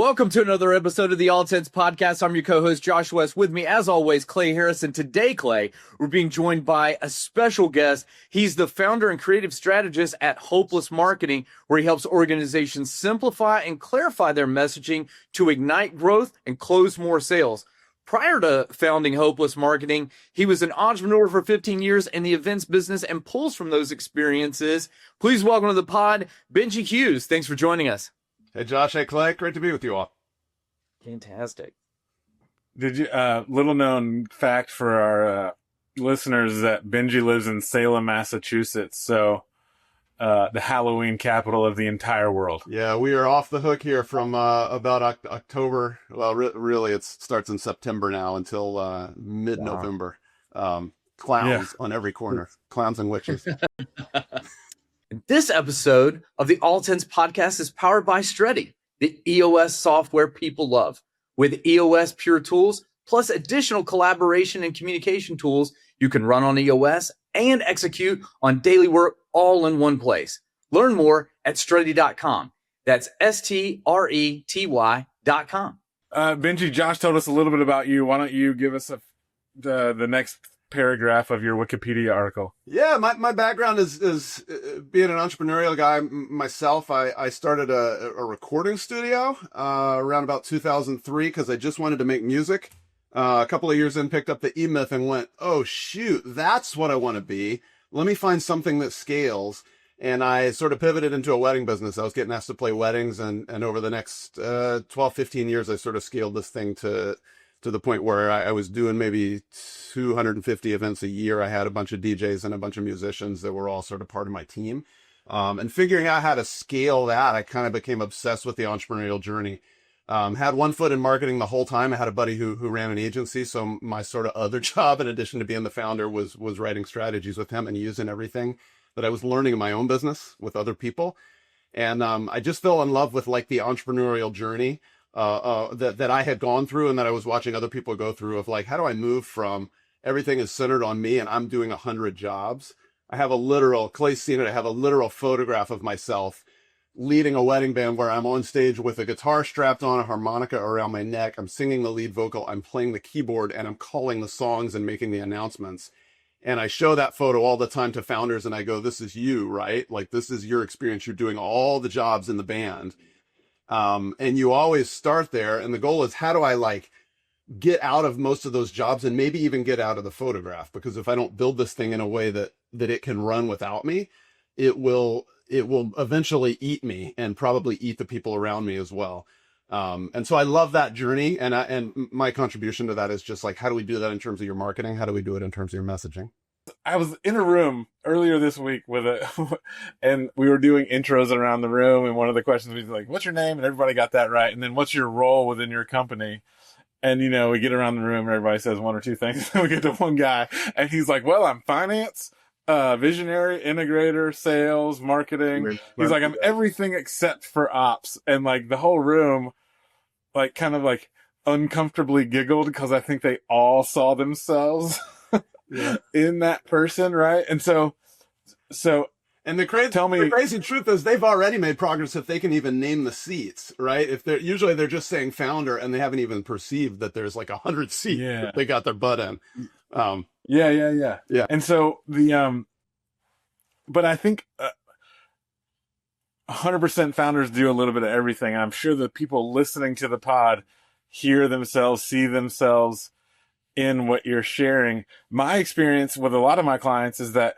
Welcome to another episode of the All Tens Podcast. I'm your co-host, Josh West. With me, as always, Clay Harrison. Today, Clay, we're being joined by a special guest. He's the founder and creative strategist at Hopeless Marketing, where he helps organizations simplify and clarify their messaging to ignite growth and close more sales. Prior to founding Hopeless Marketing, he was an entrepreneur for 15 years in the events business and pulls from those experiences. Please welcome to the pod, Benjie Hughes. Thanks for joining us. Hey, Josh. Hey, Clay. Great to be with you all. Fantastic. Did you, little known fact for our listeners is that Benjie lives in Salem, Massachusetts. So, the Halloween capital of the entire world. Yeah, we are off the hook here from about October. Well, really, it starts in September now until mid-November. Clowns on every corner. Clowns and witches. This episode of the All Tens Podcast is powered by Stretty, the EOS software people love. With EOS Pure Tools, plus additional collaboration and communication tools, you can run on EOS and execute on daily work all in one place. Learn more at Stretty.com. That's STRETY.com. Benjie, Josh told us a little bit about you. Why don't you give us the next paragraph of your Wikipedia article? Yeah, my background is being an entrepreneurial guy myself. I started a recording studio around about 2003 because I just wanted to make music. A couple of years in, picked up the E-Myth and went, oh, shoot, that's what I want to be. Let me find something that scales. And I sort of pivoted into a wedding business. I was getting asked to play weddings. And over the next 12, 15 years, I sort of scaled this thing to the point where I was doing maybe 250 events a year. I had a bunch of DJs and a bunch of musicians that were all sort of part of my team. And figuring out how to scale that, I kind of became obsessed with the entrepreneurial journey. Had one foot in marketing the whole time. I had a buddy who ran an agency. So my sort of other job, in addition to being the founder, was writing strategies with him and using everything that I was learning in my own business with other people. And I just fell in love with like the entrepreneurial journey that I had gone through and that I was watching other people go through of like, how do I move from everything is centered on me and I'm doing 100 jobs. I have a literal, Clay's seen it, I have a literal photograph of myself leading a wedding band where I'm on stage with a guitar strapped on, a harmonica around my neck. I'm singing the lead vocal, I'm playing the keyboard, and I'm calling the songs and making the announcements. And I show that photo all the time to founders and I go, this is you, right? Like, this is your experience. You're doing all the jobs in the band. And you always start there. And the goal is, how do I like get out of most of those jobs and maybe even get out of the photograph? Because if I don't build this thing in a way that it can run without me, it will eventually eat me and probably eat the people around me as well. And so I love that journey. And my contribution to that is just like, how do we do that in terms of your marketing? How do we do it in terms of your messaging? I was in a room earlier this week and we were doing intros around the room. And one of the questions was like, what's your name? And everybody got that right. And then what's your role within your company? And, you know, we get around the room and everybody says one or two things. We get to one guy and he's like, well, I'm finance, visionary, integrator, sales, marketing. He's like, I'm everything except for ops. And like the whole room, like kind of like uncomfortably giggled because I think they all saw themselves in that person, right? And so and the crazy truth is they've already made progress if they can even name the seats, right? If they're just saying founder and they haven't even perceived that there's like 100 seats that they got their butt in. Yeah. And so but I think 100% founders do a little bit of everything. I'm sure the people listening to the pod hear themselves, see themselves in what you're sharing. My experience with a lot of my clients is that,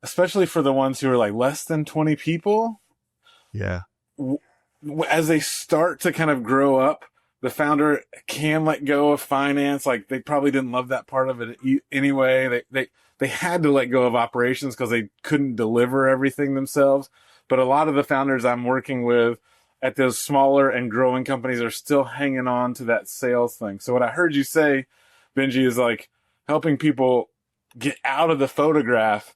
especially for the ones who are like less than 20 people, as they start to kind of grow up, the founder can let go of finance. Like they probably didn't love that part of it anyway. They had to let go of operations because they couldn't deliver everything themselves. But a lot of the founders I'm working with at those smaller and growing companies are still hanging on to that sales thing. So what I heard you say, Benjie, is like helping people get out of the photograph.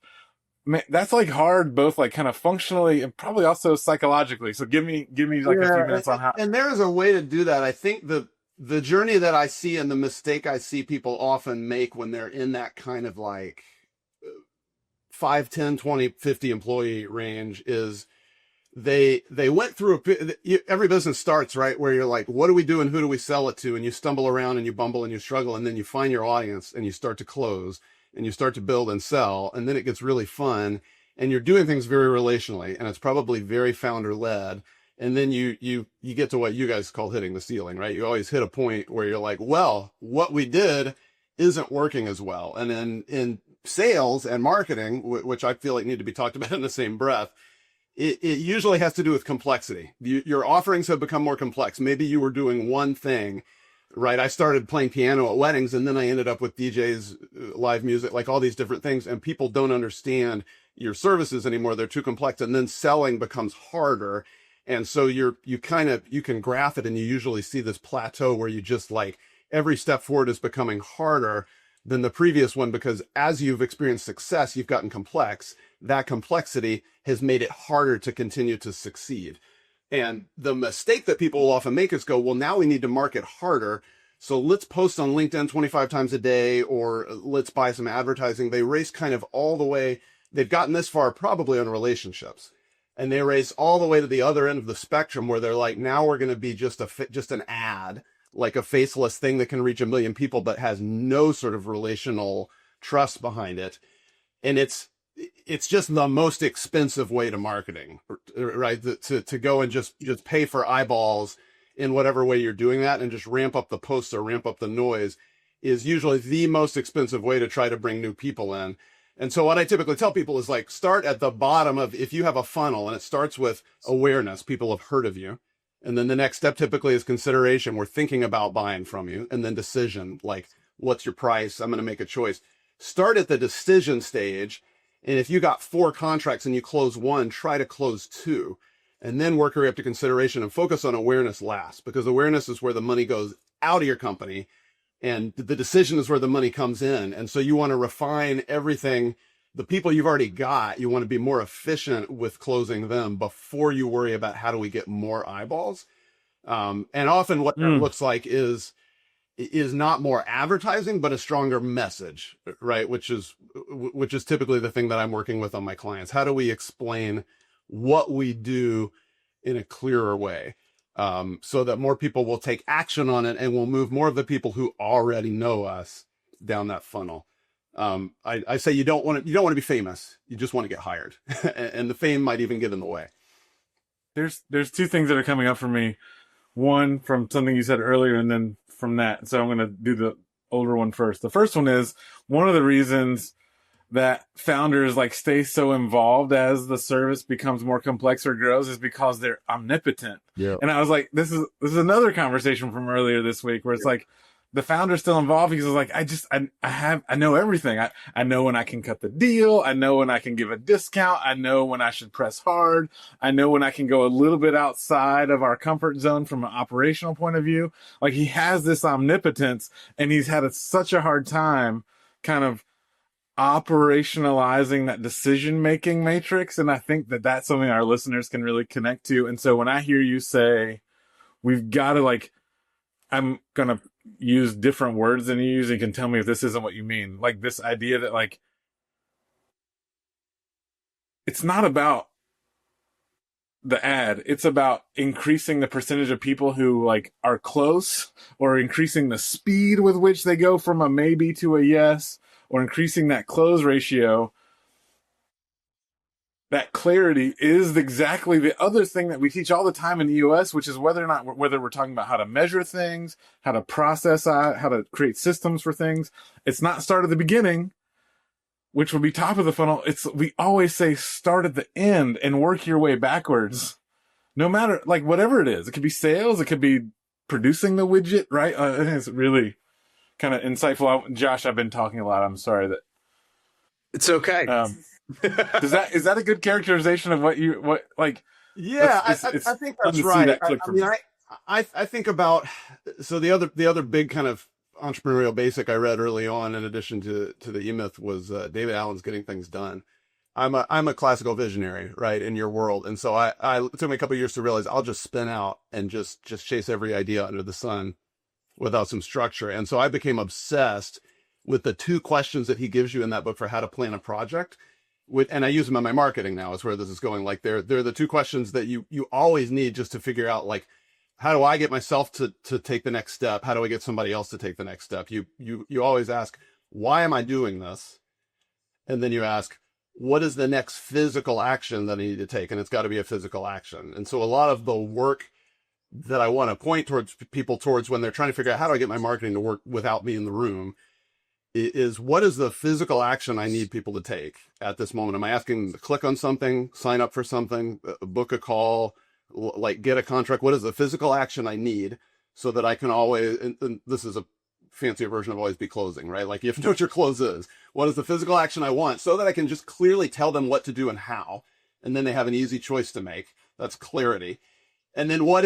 Man, that's like hard, both like kind of functionally and probably also psychologically. So give me like a few minutes on how. And there is a way to do that. I think the journey that I see and the mistake I see people often make when they're in that kind of like 5, 10, 20, 50 employee range is they went through every business starts, right, where you're like, what do we do and who do we sell it to? And you stumble around and you bumble and you struggle, and then you find your audience and you start to close and you start to build and sell, and then it gets really fun, and you're doing things very relationally, and it's probably very founder led. And then you get to what you guys call hitting the ceiling, right? You always hit a point where you're like, well, what we did isn't working as well. And then in sales and marketing, which I feel like need to be talked about in the same breath, it usually has to do with complexity. Your offerings have become more complex. Maybe you were doing one thing, right? I started playing piano at weddings, and then I ended up with DJs, live music, like all these different things, and people don't understand your services anymore. They're too complex, and then selling becomes harder. And so you can graph it, and you usually see this plateau where you just like every step forward is becoming harder than the previous one, because as you've experienced success, you've gotten complex. That complexity has made it harder to continue to succeed. And the mistake that people will often make is go, well, now we need to market harder. So let's post on LinkedIn 25 times a day, or let's buy some advertising. They race kind of all the way. They've gotten this far probably on relationships. And they race all the way to the other end of the spectrum where they're like, now we're going to be just an ad, like a faceless thing that can reach 1 million people, but has no sort of relational trust behind it. And it's just the most expensive way to marketing, right? To go and just pay for eyeballs in whatever way you're doing that, and just ramp up the posts or ramp up the noise is usually the most expensive way to try to bring new people in. And so what I typically tell people is like, start at the bottom of, if you have a funnel and it starts with awareness, people have heard of you. And then the next step typically is consideration. We're thinking about buying from you. And then decision, like, what's your price? I'm going to make a choice. Start at the decision stage. And if you got 4 contracts and you close 1, try to close 2, and then work your way up to consideration, and focus on awareness last, because awareness is where the money goes out of your company, and the decision is where the money comes in. And so you want to refine everything. The people you've already got, you want to be more efficient with closing them before you worry about how do we get more eyeballs. And often what that looks like is not more advertising, but a stronger message, right? Which is typically the thing that I'm working with on my clients. How do we explain what we do in a clearer way, so that more people will take action on it, and we'll move more of the people who already know us down that funnel. I say you don't want to be famous. You just want to get hired, and the fame might even get in the way. There's 2 things that are coming up for me. One from something you said earlier, and then from that. So I'm going to do the older one first. The first one is, one of the reasons that founders like stay so involved as the service becomes more complex or grows is because they're omnipotent. Yeah. And I was like, this is another conversation from earlier this week where it's like, the founder's still involved because it's like, I know everything. I know when I can cut the deal. I know when I can give a discount. I know when I should press hard. I know when I can go a little bit outside of our comfort zone from an operational point of view. Like, he has this omnipotence, and he's had such a hard time kind of operationalizing that decision-making matrix. And I think that that's something our listeners can really connect to. And so when I hear you say, we've got to, like, I'm going to use different words than you use, and you can tell me if this isn't what you mean. Like, this idea that, like, it's not about the ad. It's about increasing the percentage of people who, like, are close, or increasing the speed with which they go from a maybe to a yes, or increasing that close ratio. That clarity is exactly the other thing that we teach all the time in the US, which is whether we're talking about how to measure things, how to process, how to create systems for things. It's not start at the beginning, which would be top of the funnel. We always say start at the end and work your way backwards. No matter, like, whatever it is. It could be sales. It could be producing the widget, right? I think it's really kind of insightful. Josh, I've been talking a lot. I'm sorry that. It's okay. Is that a good characterization of what like? Yeah, I think that's right. I think about, so the other big kind of entrepreneurial basic I read early on, in addition to the E-Myth, was David Allen's Getting Things Done. I'm a classical visionary, right, in your world, and so it took me a couple of years to realize I'll just spin out and just chase every idea under the sun without some structure. And so I became obsessed with the 2 questions that he gives you in that book for how to plan a project, and I use them in my marketing now, is where this is going. Like they're the two questions that you always need just to figure out, like, how do I get myself to take the next step? How do I get somebody else to take the next step? You always ask, why am I doing this? And then you ask, what is the next physical action that I need to take? And it's got to be a physical action. And so a lot of the work that I want to point towards people towards when they're trying to figure out how do I get my marketing to work without me in the room is, what is the physical action I need people to take at this moment? Am I asking them to click on something, sign up for something, book a call, like get a contract? What is the physical action I need so that I can always, and this is a fancier version of always be closing, right? Like you have to know what your close is. What is the physical action I want so that I can just clearly tell them what to do and how, and then they have an easy choice to make. That's clarity. And then why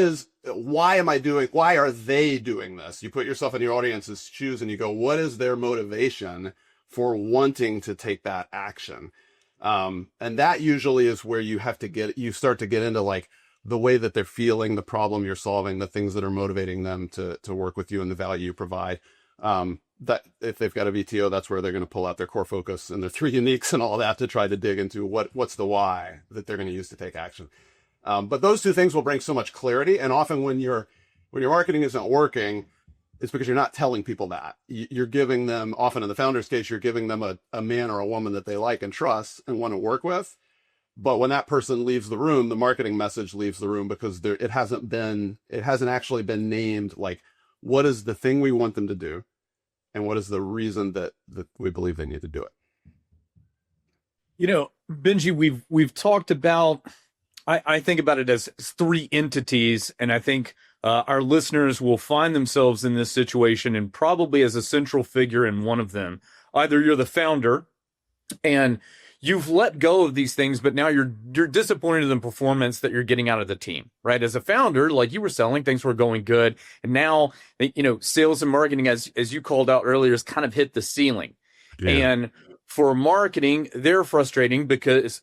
are they doing this? You put yourself in your audience's shoes and you go, what is their motivation for wanting to take that action? And that usually is where you start to get into like the way that they're feeling, the problem you're solving, the things that are motivating them to work with you and the value you provide. That if they've got a VTO, that's where they're going to pull out their core focus and their 3 uniques and all that to try to dig into what's the why that they're going to use to take action. But those two things will bring so much clarity. And often when your marketing isn't working, it's because you're not telling people that. You're giving them, often in the founder's case, you're giving them a man or a woman that they like and trust and want to work with. But when that person leaves the room, the marketing message leaves the room because it hasn't actually been named, like, what is the thing we want them to do? And what is the reason that we believe they need to do it? You know, Benjie, we've talked about, I think about it as 3 entities, and I think our listeners will find themselves in this situation and probably as a central figure in one of them. Either you're the founder and you've let go of these things, but now you're disappointed in the performance that you're getting out of the team, right? As a founder, like you were selling, things were going good. And now, you know, sales and marketing, as you called out earlier, has kind of hit the ceiling. Yeah. And for marketing, they're frustrated because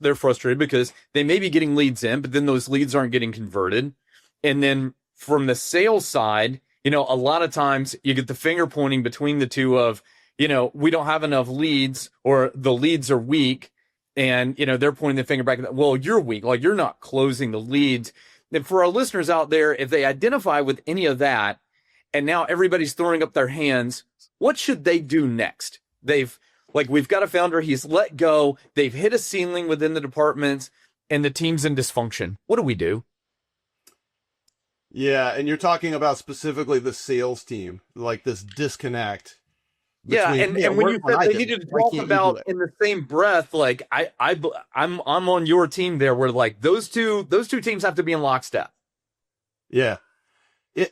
they may be getting leads in, but then those leads aren't getting converted. And then from the sales side, you know, a lot of times you get the finger pointing between the two of, you know, we don't have enough leads or the leads are weak. And, you know, they're pointing the finger back at that. Well, you're weak. Like you're not closing the leads. And for our listeners out there, if they identify with any of that, and now everybody's throwing up their hands, what should they do next? We've got a founder, he's let go. They've hit a ceiling within the departments and the team's in dysfunction. What do we do? Yeah. And you're talking about specifically the sales team, like this disconnect. Yeah, and when you said they needed to talk about in the same breath, like I'm on your team there, where like those two teams have to be in lockstep. Yeah, it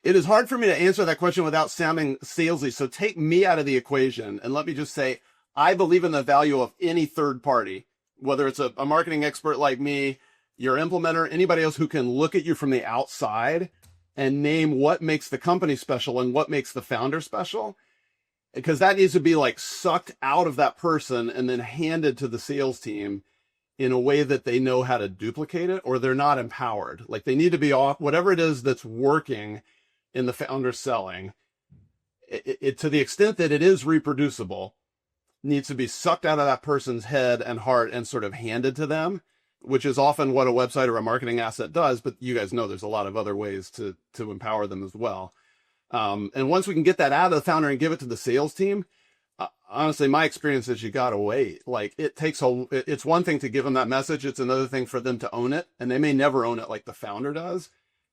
is hard for me to answer that question without sounding salesy. So take me out of the equation and let me just say I believe in the value of any third party, whether it's a marketing expert like me, your implementer, anybody else who can look at you from the outside and name what makes the company special and what makes the founder special, because that needs to be like sucked out of that person and then handed to the sales team in a way that they know how to duplicate it, or they're not empowered. Like they need to be off whatever it is that's working in the founder selling. It to the extent that it is reproducible, needs to be sucked out of that person's head and heart and sort of handed to them, which is often what a website or a marketing asset does. But you guys know there's a lot of other ways to empower them as well. And once we can get that out of the founder and give it to the sales team, honestly, my experience is you gotta wait. Like it's one thing to give them that message. It's another thing for them to own it. And they may never own it like the founder does.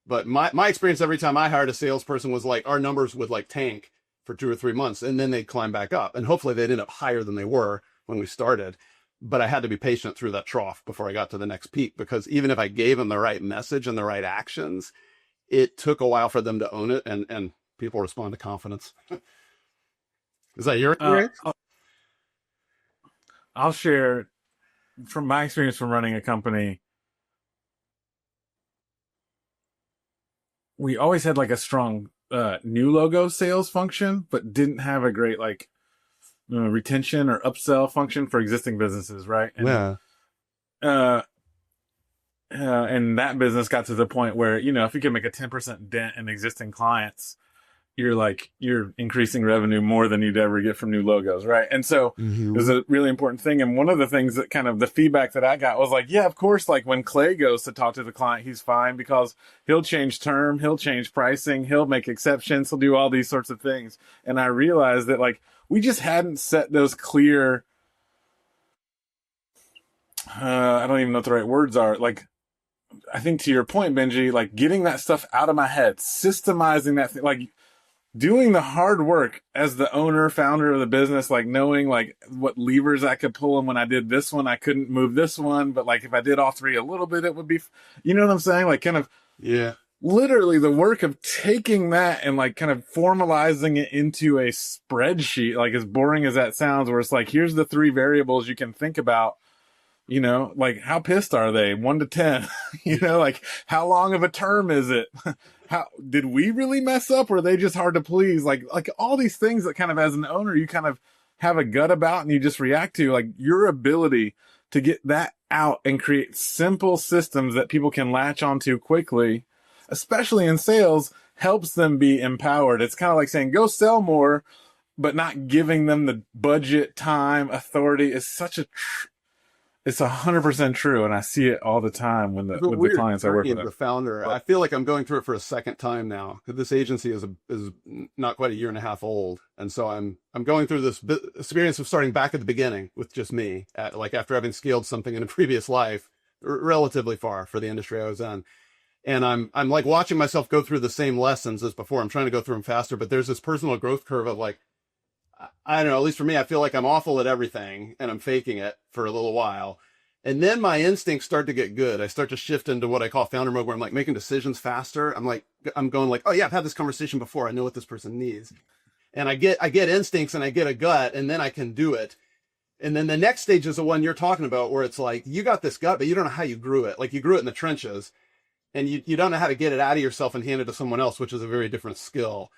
But my experience every time I hired a salesperson was like our numbers would like tank for 2 or 3 months and then they'd climb back up. And hopefully they'd end up higher than they were when we started. But I had to be patient through that trough before I got to the next peak, because even if I gave them the right message and the right actions, it took a while for them to own it, and people respond to confidence. Is that your experience? I'll share from my experience from running a company. We always had like a strong new logo sales function, but didn't have a great like retention or upsell function for existing businesses, right? And, yeah. And that business got to the point where, you know, if you can make a 10% dent in existing clients, you're increasing revenue more than you'd ever get from new logos, right? And so it was a really important thing. And one of the things that kind of the feedback that I got was like, yeah, of course, like when Clay goes to talk to the client, he's fine because he'll change term, he'll change pricing, he'll make exceptions, he'll do all these sorts of things. And I realized that like we just hadn't set those clear, I don't even know what the right words are. Like, I think to your point, Benji, like getting that stuff out of my head, systemizing that thing, like doing the hard work as the owner, founder of the business, like knowing like what levers I could pull. And when I did this one, I couldn't move this one. But like if I did all three a little bit, it would be, you know what I'm saying? Like kind of, yeah, literally the work of taking that and like kind of formalizing it into a spreadsheet, like as boring as that sounds, where it's like, here's the three variables you can think about. You know, like how pissed are they? 1 to 10, you know, like how long of a term is it? How did we really mess up? Or are they just hard to please? Like all these things that kind of as an owner, you kind of have a gut about and you just react to, like your ability to get that out and create simple systems that people can latch onto quickly, especially in sales, helps them be empowered. It's kind of like saying, go sell more, but not giving them the budget, time, authority is such a it's 100% true, and I see it all the time with the clients I work with. The founder, I feel like I'm going through it for a second time now because this agency is not quite a year and a half old, and so I'm going through this experience of starting back at the beginning with just me, like after having scaled something in a previous life, relatively far for the industry I was in, and I'm like watching myself go through the same lessons as before. I'm trying to go through them faster, but there's this personal growth curve of like, I don't know, at least for me, I feel like I'm awful at everything and I'm faking it for a little while. And then my instincts start to get good. I start to shift into what I call founder mode, where I'm like making decisions faster. I'm going like, oh yeah, I've had this conversation before. I know what this person needs. And I get instincts and I get a gut, and then I can do it. And then the next stage is the one you're talking about, where it's like, you got this gut, but you don't know how you grew it. Like you grew it in the trenches, and you don't know how to get it out of yourself and hand it to someone else, which is a very different skill.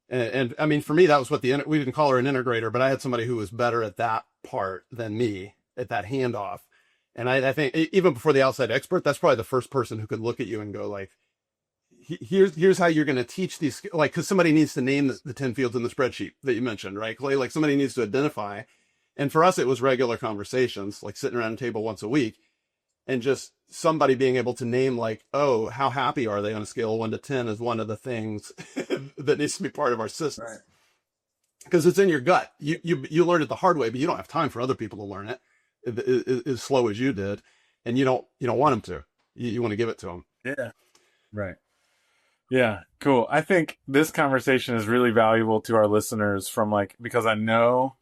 And I mean, for me, that was what we didn't call her an integrator, but I had somebody who was better at that part than me, at that handoff. And I think even before the outside expert, that's probably the first person who could look at you and go like, here's how you're going to teach these, like, cause somebody needs to name the 10 fields in the spreadsheet that you mentioned, right, Clay? Like somebody needs to identify. And for us, it was regular conversations, like sitting around a table once a week and just somebody being able to name like, oh, how happy are they on a scale of 1 to 10 is one of the things that needs to be part of our system. Right. Because it's in your gut. You learned it the hard way, but you don't have time for other people to learn it as slow as you did, and you don't want them to. You want to give it to them. Yeah, right. Yeah, cool. I think this conversation is really valuable to our listeners because I know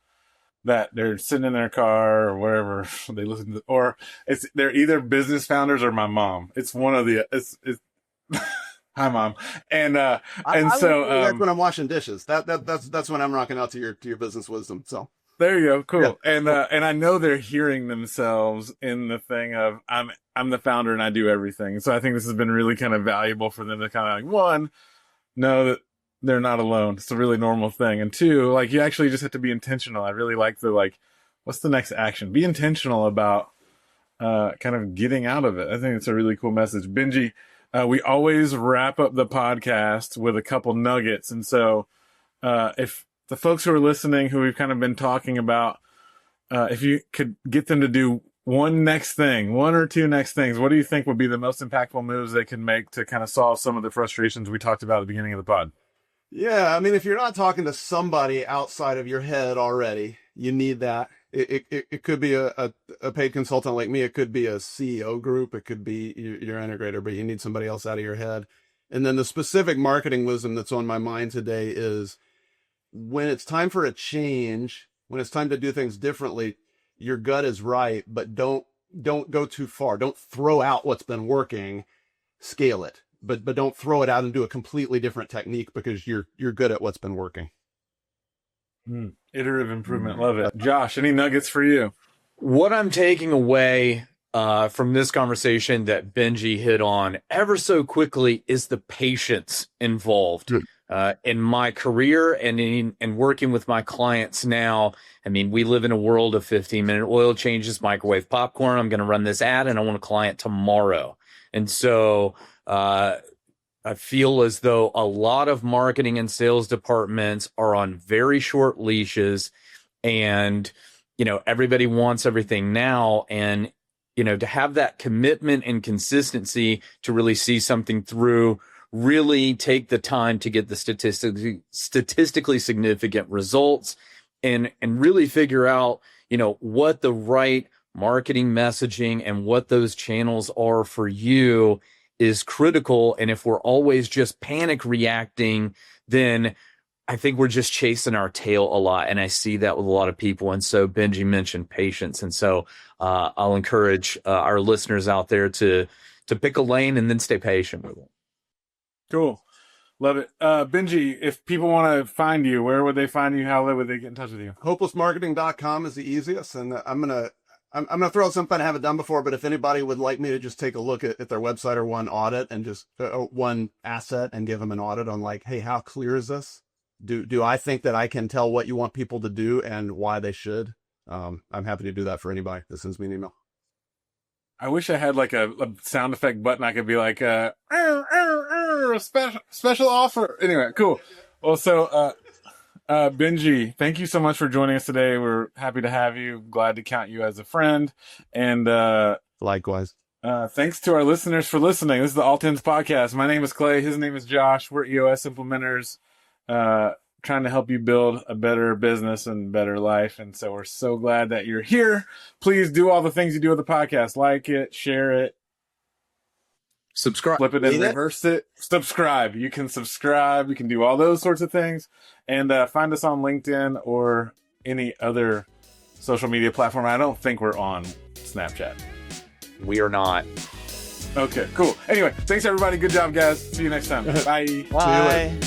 that they're sitting in their car or wherever they listen to, or they're either business founders or my mom. It's one of the it's hi mom. And so that's when I'm washing dishes. That's when I'm rocking out to your business wisdom. So there you go. Cool. Yeah. And I know they're hearing themselves in the thing of I'm the founder and I do everything. So I think this has been really kind of valuable for them to kind of like, one, know that they're not alone. It's a really normal thing. And two, like you actually just have to be intentional. I really like what's the next action? Be intentional about kind of getting out of it. I think it's a really cool message. Benjie, we always wrap up the podcast with a couple nuggets. And so if the folks who are listening, who we've kind of been talking about, if you could get them to do one or two next things, what do you think would be the most impactful moves they can make to kind of solve some of the frustrations we talked about at the beginning of the pod? Yeah, I mean, if you're not talking to somebody outside of your head already, you need that. It could be a paid consultant like me. It could be a CEO group. It could be your integrator, but you need somebody else out of your head. And then the specific marketing wisdom that's on my mind today is when it's time for a change, when it's time to do things differently, your gut is right, but don't go too far. Don't throw out what's been working, scale it. But don't throw it out and do a completely different technique because you're good at what's been working. Iterative improvement. Love it. Josh, any nuggets for you? What I'm taking away from this conversation that Benjie hit on ever so quickly is the patience involved in my career and in working with my clients now. I mean, we live in a world of 15-minute oil changes, microwave popcorn. I'm going to run this ad and I want a client tomorrow. And so I feel as though a lot of marketing and sales departments are on very short leashes, and, everybody wants everything now. And, to have that commitment and consistency to really see something through, really take the time to get the statistically significant results, and really figure out, what the right marketing messaging and what those channels are for you is critical. And if we're always just panic reacting, then I think we're just chasing our tail a lot. And I see that with a lot of people. And so Benjie mentioned patience. And so I'll encourage our listeners out there to pick a lane and then stay patient with it. Cool. Love it. Benjie, if people want to find you, where would they find you? How would they get in touch with you? Hopelessmarketing.com is the easiest. And I'm going to throw something I haven't done before, but if anybody would like me to just take a look at their website or one audit and just one asset and give them an audit on like, hey, how clear is this? Do I think that I can tell what you want people to do and why they should? I'm happy to do that for anybody that sends me an email. I wish I had like a sound effect button. I could be like, special offer. Anyway, cool. Well, so, Benjie, thank you so much for joining us today. We're happy to have you. Glad to count you as a friend. And, likewise. Thanks to our listeners for listening. This is the Alt Ends Podcast. My name is Clay. His name is Josh. We're EOS implementers, trying to help you build a better business and better life. And so we're so glad that you're here. Please do all the things you do with the podcast. Like it, share it, subscribe, flip it and reverse it. Subscribe. You can subscribe. You can do all those sorts of things. And find us on LinkedIn or any other social media platform. I don't think we're on Snapchat. We are not. Okay, cool. Anyway, thanks everybody. Good job, guys. See you next time. Bye. Bye.